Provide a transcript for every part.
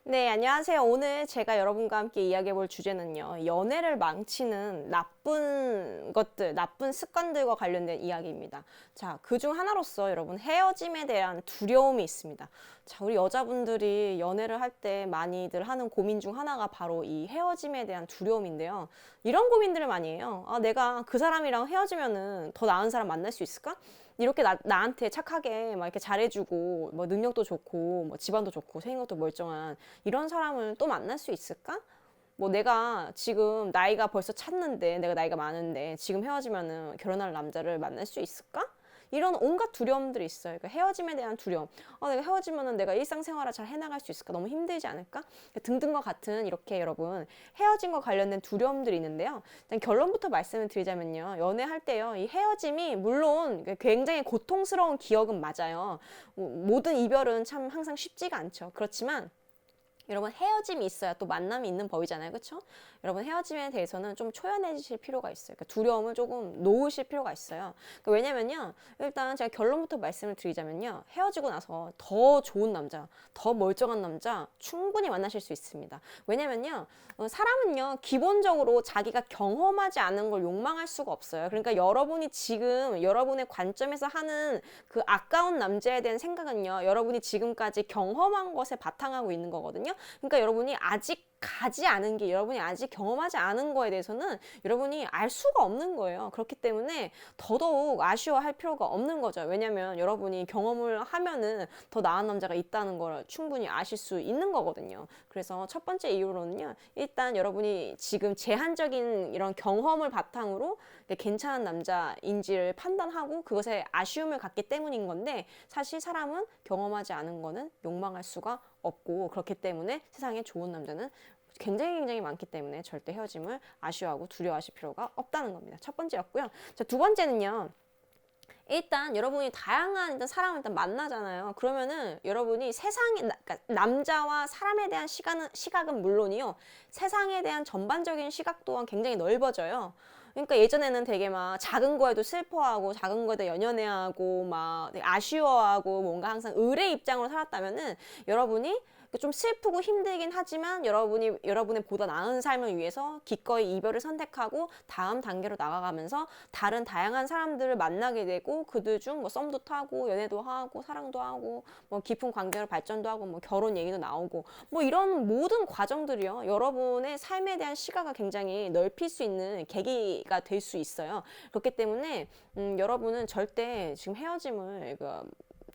네, 안녕하세요. 오늘 제가 여러분과 함께 이야기해 볼 주제는요. 연애를 망치는 나쁜 것들, 나쁜 습관들과 관련된 이야기입니다. 자, 그중 하나로서 여러분 헤어짐에 대한 두려움이 있습니다. 자, 우리 여자분들이 연애를 할 때 많이들 하는 고민 중 하나가 바로 이 헤어짐에 대한 두려움인데요. 이런 고민들을 많이 해요. 아, 내가 그 사람이랑 헤어지면은 더 나은 사람 만날 수 있을까? 이렇게 나한테 착하게 막 이렇게 잘해주고 뭐 능력도 좋고 뭐 집안도 좋고 생각도 멀쩡한 이런 사람을 또 만날 수 있을까? 뭐 내가 지금 나이가 벌써 찼는데 내가 나이가 많은데 지금 헤어지면은 결혼할 남자를 만날 수 있을까? 이런 온갖 두려움들이 있어요. 그러니까 헤어짐에 대한 두려움. 내가 헤어지면은 내가 일상생활을 잘 해나갈 수 있을까? 너무 힘들지 않을까? 등등과 같은 이렇게 여러분 헤어짐과 관련된 두려움들이 있는데요. 일단 결론부터 말씀을 드리자면요. 연애할 때요. 이 헤어짐이 물론 굉장히 고통스러운 기억은 맞아요. 모든 이별은 참 항상 쉽지가 않죠. 그렇지만 여러분 헤어짐이 있어야 또 만남이 있는 법이잖아요. 그렇죠? 여러분 헤어짐에 대해서는 좀 초연해지실 필요가 있어요. 그러니까 두려움을 조금 놓으실 필요가 있어요. 그러니까 왜냐면요. 일단 제가 결론부터 말씀을 드리자면요. 헤어지고 나서 더 좋은 남자, 더 멀쩡한 남자 충분히 만나실 수 있습니다. 왜냐면요. 사람은요. 기본적으로 자기가 경험하지 않은 걸 욕망할 수가 없어요. 그러니까 여러분이 지금 여러분의 관점에서 하는 그 아까운 남자에 대한 생각은요. 여러분이 지금까지 경험한 것에 바탕하고 있는 거거든요. 그러니까 여러분이 아직 가지 않은 게 여러분이 아직 경험하지 않은 거에 대해서는 여러분이 알 수가 없는 거예요. 그렇기 때문에 더더욱 아쉬워할 필요가 없는 거죠. 왜냐면 여러분이 경험을 하면은 더 나은 남자가 있다는 걸 충분히 아실 수 있는 거거든요. 그래서 첫 번째 이유로는요. 일단 여러분이 지금 제한적인 이런 경험을 바탕으로 괜찮은 남자인지를 판단하고 그것에 아쉬움을 갖기 때문인 건데 사실 사람은 경험하지 않은 거는 욕망할 수가 없고 그렇기 때문에 세상에 좋은 남자는 굉장히 많기 때문에 절대 헤어짐을 아쉬워하고 두려워하실 필요가 없다는 겁니다. 첫 번째였고요. 자, 두 번째는요. 일단 여러분이 다양한 일단 사람을 일단 만나잖아요. 그러면은 여러분이 그러니까 남자와 사람에 대한 시각은 물론이요. 세상에 대한 전반적인 시각 또한 굉장히 넓어져요. 그러니까 예전에는 되게 막 작은 거에도 슬퍼하고 작은 거에도 연연해하고 막 되게 아쉬워하고 뭔가 항상 을의 입장으로 살았다면은 여러분이 좀 슬프고 힘들긴 하지만 여러분의 보다 나은 삶을 위해서 기꺼이 이별을 선택하고 다음 단계로 나아가면서 다른 다양한 사람들을 만나게 되고 그들 중 뭐 썸도 타고 연애도 하고 사랑도 하고 뭐 깊은 관계로 발전도 하고 뭐 결혼 얘기도 나오고 뭐 이런 모든 과정들이요 여러분의 삶에 대한 시각을 굉장히 넓힐 수 있는 계기가 될 수 있어요. 그렇기 때문에 여러분은 절대 지금 헤어짐을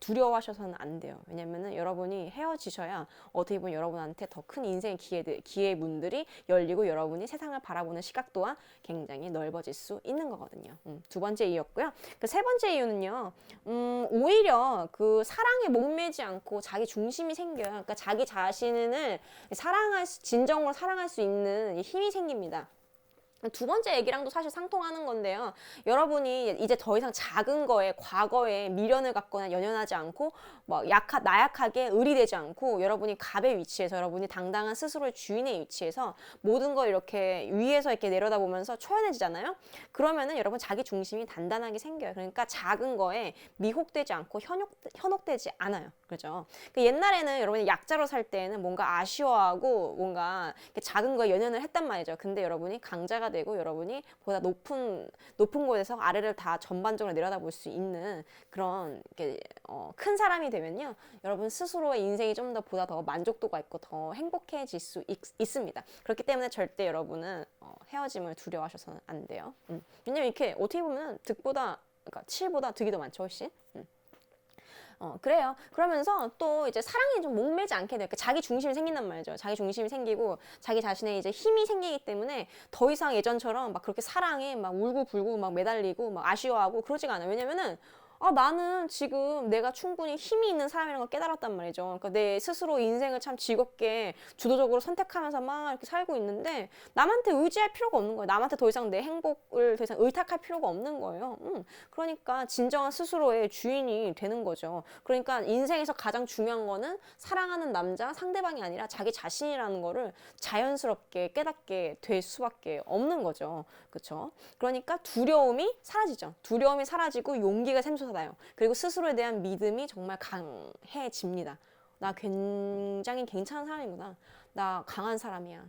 두려워하셔서는 안 돼요. 왜냐면은 여러분이 헤어지셔야 어떻게 보면 여러분한테 더 큰 인생의 기회 문들이 열리고 여러분이 세상을 바라보는 시각 또한 굉장히 넓어질 수 있는 거거든요. 두 번째 이유였고요. 그 세 번째 이유는요. 오히려 그 사랑에 목매지 않고 자기 중심이 생겨요. 그러니까 자기 자신을 진정으로 사랑할 수 있는 힘이 생깁니다. 두 번째 얘기랑도 사실 상통하는 건데요. 여러분이 이제 더 이상 작은 거에 과거에 미련을 갖거나 연연하지 않고 나약하게 의리되지 않고 여러분이 갑의 위치에서 여러분이 당당한 스스로의 주인의 위치에서 모든 걸 이렇게 위에서 이렇게 내려다보면서 초연해지잖아요. 그러면은 여러분 자기 중심이 단단하게 생겨요. 그러니까 작은 거에 미혹되지 않고 현혹되지 않아요. 그죠? 옛날에는 여러분이 약자로 살 때는 뭔가 아쉬워하고 뭔가 작은 거에 연연을 했단 말이죠. 근데 여러분이 강자가 되고 여러분이 보다 높은 곳에서 아래를 다 전반적으로 내려다볼 수 있는 그런 큰 사람이 되면요. 여러분 스스로의 인생이 좀 더 보다 더 만족도가 있고 더 행복해질 수 있습니다. 그렇기 때문에 절대 여러분은 헤어짐을 두려워하셔서는 안 돼요. 왜냐면 이렇게 어떻게 보면 그러니까 칠보다 득이 더 많죠, 훨씬. 그래요. 그러면서 또 이제 사랑에 좀 목매지 않게 돼요. 자기 중심이 생긴단 말이죠. 자기 중심이 생기고 자기 자신의 이제 힘이 생기기 때문에 더 이상 예전처럼 막 그렇게 사랑에 막 울고불고 막 매달리고 막 아쉬워하고 그러지가 않아요. 왜냐면은 나는 지금 내가 충분히 힘이 있는 사람이라는 걸 깨달았단 말이죠. 그러니까 내 스스로 인생을 참 즐겁게 주도적으로 선택하면서 막 이렇게 살고 있는데 남한테 의지할 필요가 없는 거예요. 남한테 더 이상 내 행복을 더 이상 의탁할 필요가 없는 거예요. 그러니까 진정한 스스로의 주인이 되는 거죠. 그러니까 인생에서 가장 중요한 거는 사랑하는 남자, 상대방이 아니라 자기 자신이라는 거를 자연스럽게 깨닫게 될 수밖에 없는 거죠. 그렇죠? 그러니까 두려움이 사라지죠. 두려움이 사라지고 용기가 샘솟아나요. 그리고 스스로에 대한 믿음이 정말 강해집니다. 나 굉장히 괜찮은 사람이구나. 나 강한 사람이야.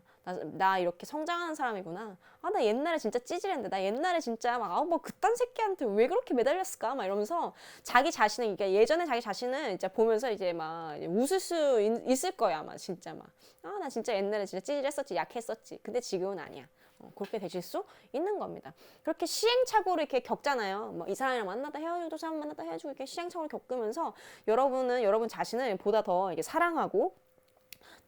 나 이렇게 성장하는 사람이구나. 아, 나 옛날에 진짜 찌질했는데, 나 옛날에 진짜 막, 뭐, 그딴 새끼한테 왜 그렇게 매달렸을까? 막 이러면서 자기 자신을, 그러니까 예전에 자기 자신을 이제 보면서 이제 막 웃을 수 있을 거야, 아마 진짜 막. 아, 나 진짜 옛날에 진짜 찌질했었지, 약했었지. 근데 지금은 아니야. 그렇게 되실 수 있는 겁니다. 그렇게 시행착오를 이렇게 겪잖아요. 뭐 이 사람이랑 만나다 헤어지고 또 사람 만나다 헤어지고 이렇게 시행착오를 겪으면서 여러분은 여러분 자신을 보다 더 이게 사랑하고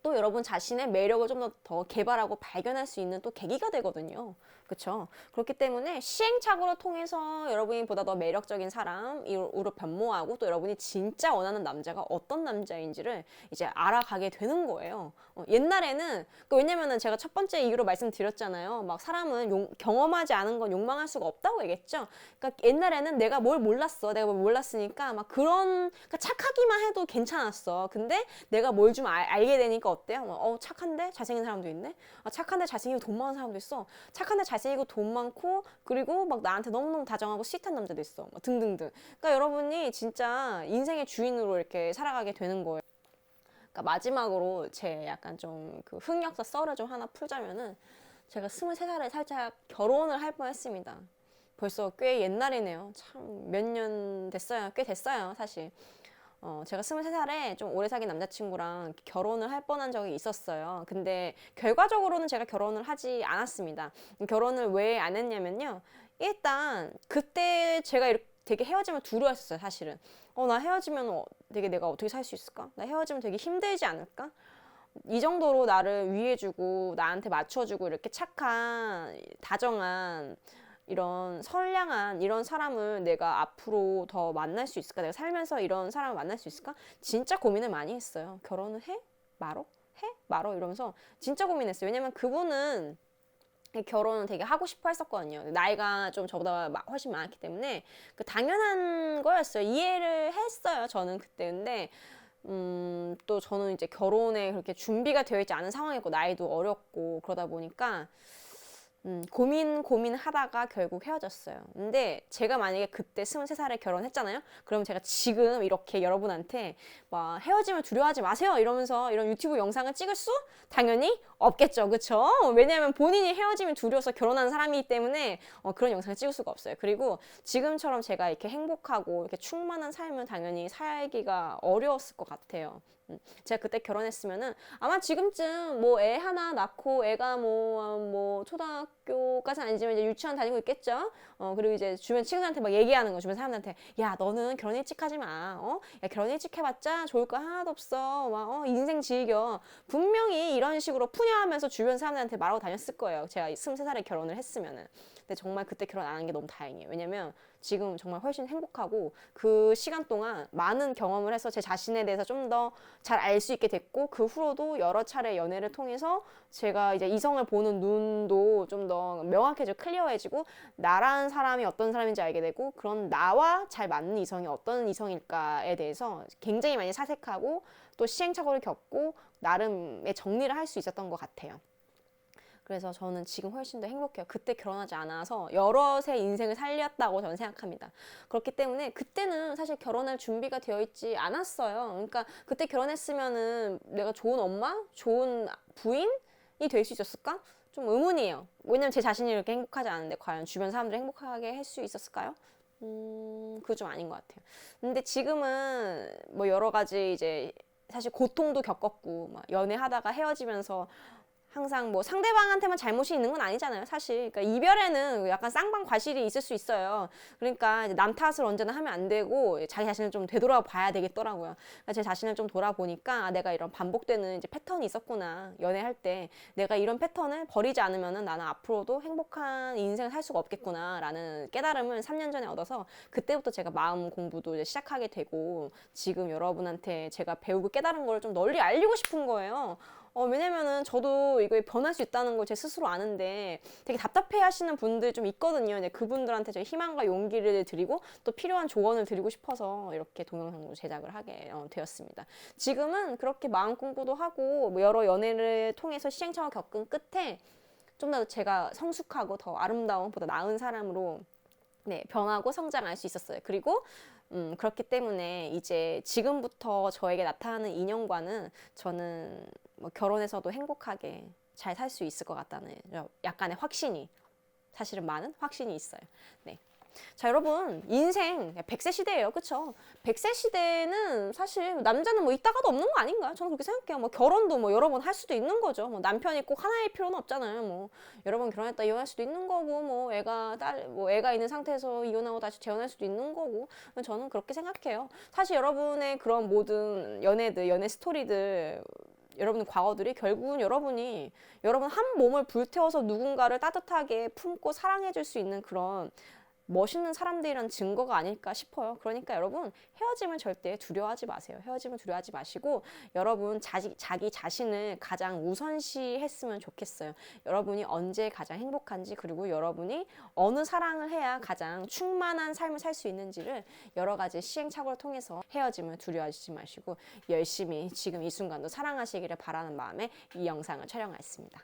또 여러분 자신의 매력을 좀 더 개발하고 발견할 수 있는 또 계기가 되거든요. 그렇죠? 그렇기 때문에 시행착오를 통해서 여러분이 보다 더 매력적인 사람으로 변모하고 또 여러분이 진짜 원하는 남자가 어떤 남자인지를 이제 알아가게 되는 거예요. 옛날에는 왜냐면은 제가 첫 번째 이유로 말씀드렸잖아요. 막 사람은 경험하지 않은 건 욕망할 수가 없다고 얘기했죠. 그러니까 옛날에는 내가 뭘 몰랐어. 내가 뭘 몰랐으니까 막 그러니까 착하기만 해도 괜찮았어. 근데 내가 뭘 좀 알게 되니까 어때요? 착한데 잘생긴 사람도 있네. 아, 착한데 잘생기고 돈 많은 사람도 있어. 착한데 잘생기고 돈 많고 그리고 막 나한테 너무너무 다정하고 스윗한 남자도 있어. 뭐 등등등. 그러니까 여러분이 진짜 인생의 주인으로 이렇게 살아가게 되는 거예요. 그러니까 마지막으로 제 약간 좀 그 흑역사 썰을 좀 하나 풀자면은 제가 23살에 살짝 결혼을 할 뻔했습니다. 벌써 꽤 옛날이네요. 참 몇 년 됐어요. 꽤 됐어요, 사실. 제가 23살에 좀 오래 사귄 남자친구랑 결혼을 할 뻔한 적이 있었어요. 근데 결과적으로는 제가 결혼을 하지 않았습니다. 결혼을 왜 안 했냐면요. 일단 그때 제가 이렇게 되게 헤어지면 두려웠어요, 사실은. 나 헤어지면 되게 내가 어떻게 살 수 있을까? 나 헤어지면 되게 힘들지 않을까? 이 정도로 나를 위해주고 나한테 맞춰주고 이렇게 착한 다정한 이런 선량한 이런 사람을 내가 앞으로 더 만날 수 있을까? 내가 살면서 이런 사람을 만날 수 있을까? 진짜 고민을 많이 했어요. 결혼을 해? 말어? 해? 말어? 이러면서 진짜 고민했어요. 왜냐면 그분은 결혼을 되게 하고 싶어 했었거든요. 나이가 좀 저보다 훨씬 많았기 때문에 그 당연한 거였어요. 이해를 했어요. 저는 그때. 근데 또 저는 이제 결혼에 그렇게 준비가 되어 있지 않은 상황이고 나이도 어렸고 그러다 보니까 고민하다가 결국 헤어졌어요. 근데 제가 만약에 그때 23살에 결혼했잖아요. 그럼 제가 지금 이렇게 여러분한테 막 헤어짐을 두려워하지 마세요 이러면서 이런 유튜브 영상을 찍을 수 당연히 없겠죠. 그쵸? 왜냐하면 본인이 헤어짐이 두려워서 결혼한 사람이기 때문에 그런 영상을 찍을 수가 없어요. 그리고 지금처럼 제가 이렇게 행복하고 이렇게 충만한 삶을 당연히 살기가 어려웠을 것 같아요. 제가 그때 결혼했으면은 아마 지금쯤 뭐 애 하나 낳고 애가 뭐 초등학교까지는 아니지만 이제 유치원 다니고 있겠죠. 그리고 이제 주변 친구들한테 막 얘기하는 거 주변 사람들한테 야 너는 결혼 일찍 하지 마. 야 결혼 일찍 해봤자 좋을 거 하나도 없어. 막 인생 즐겨. 분명히 이런 식으로 푸념하면서 주변 사람들한테 말하고 다녔을 거예요. 제가 23살에 결혼을 했으면은. 근데 정말 그때 결혼 안 한 게 너무 다행이에요. 왜냐면 지금 정말 훨씬 행복하고 그 시간 동안 많은 경험을 해서 제 자신에 대해서 좀 더 잘 알 수 있게 됐고 그 후로도 여러 차례 연애를 통해서 제가 이제 이성을 보는 눈도 좀 더 명확해지고 클리어해지고 나라는 사람이 어떤 사람인지 알게 되고 그런 나와 잘 맞는 이성이 어떤 이성일까에 대해서 굉장히 많이 사색하고 또 시행착오를 겪고 나름의 정리를 할 수 있었던 것 같아요. 그래서 저는 지금 훨씬 더 행복해요. 그때 결혼하지 않아서 여럿의 인생을 살렸다고 저는 생각합니다. 그렇기 때문에 그때는 사실 결혼할 준비가 되어 있지 않았어요. 그러니까 그때 결혼했으면은 내가 좋은 엄마, 좋은 부인이 될 수 있었을까? 좀 의문이에요. 왜냐면 제 자신이 이렇게 행복하지 않은데 과연 주변 사람들을 행복하게 할 수 있었을까요? 그거 좀 아닌 것 같아요. 근데 지금은 뭐 여러 가지 이제 사실 고통도 겪었고 막 연애하다가 헤어지면서 항상 뭐 상대방한테만 잘못이 있는 건 아니잖아요, 사실. 그러니까 이별에는 약간 쌍방과실이 있을 수 있어요. 그러니까 이제 남 탓을 언제나 하면 안 되고 자기 자신을 좀 되돌아봐야 되겠더라고요. 그러니까 제 자신을 좀 돌아보니까 내가 이런 반복되는 이제 패턴이 있었구나. 연애할 때 내가 이런 패턴을 버리지 않으면은 나는 앞으로도 행복한 인생을 살 수가 없겠구나라는 깨달음을 3년 전에 얻어서 그때부터 제가 마음 공부도 이제 시작하게 되고 지금 여러분한테 제가 배우고 깨달은 걸 좀 널리 알리고 싶은 거예요. 왜냐면은 저도 이거에 변할 수 있다는 걸 제 스스로 아는데 되게 답답해 하시는 분들 좀 있거든요. 이제 그분들한테 제가 희망과 용기를 드리고 또 필요한 조언을 드리고 싶어서 이렇게 동영상으로 제작을 하게 되었습니다. 지금은 그렇게 마음 공부도 하고 뭐 여러 연애를 통해서 시행착오 겪은 끝에 좀 더 제가 성숙하고 더 아름다운 보다 나은 사람으로 네, 변하고 성장할 수 있었어요. 그리고 그렇기 때문에 이제 지금부터 저에게 나타나는 인연과는 저는 뭐 결혼해서도 행복하게 잘 살 수 있을 것 같다는 약간의 확신이, 사실은 많은 확신이 있어요. 네. 자, 여러분, 인생 100세 시대예요. 그쵸? 100세 시대는 사실 남자는 뭐 있다가도 없는 거 아닌가? 저는 그렇게 생각해요. 뭐 결혼도 뭐 여러 번 할 수도 있는 거죠. 뭐 남편이 꼭 하나일 필요는 없잖아요. 뭐 여러 번 결혼했다 이혼할 수도 있는 거고, 뭐 애가 있는 상태에서 이혼하고 다시 재혼할 수도 있는 거고. 저는 그렇게 생각해요. 사실 여러분의 그런 모든 연애 스토리들, 여러분 과거들이 결국은 여러분 한 몸을 불태워서 누군가를 따뜻하게 품고 사랑해줄 수 있는 그런 멋있는 사람들이란 증거가 아닐까 싶어요. 그러니까 여러분, 헤어짐을 절대 두려워하지 마세요. 헤어짐을 두려워하지 마시고 여러분 자기 자신을 가장 우선시 했으면 좋겠어요. 여러분이 언제 가장 행복한지, 그리고 여러분이 어느 사랑을 해야 가장 충만한 삶을 살 수 있는지를 여러 가지 시행착오를 통해서 헤어짐을 두려워하지 마시고 열심히 지금 이 순간도 사랑하시기를 바라는 마음에 이 영상을 촬영했습니다.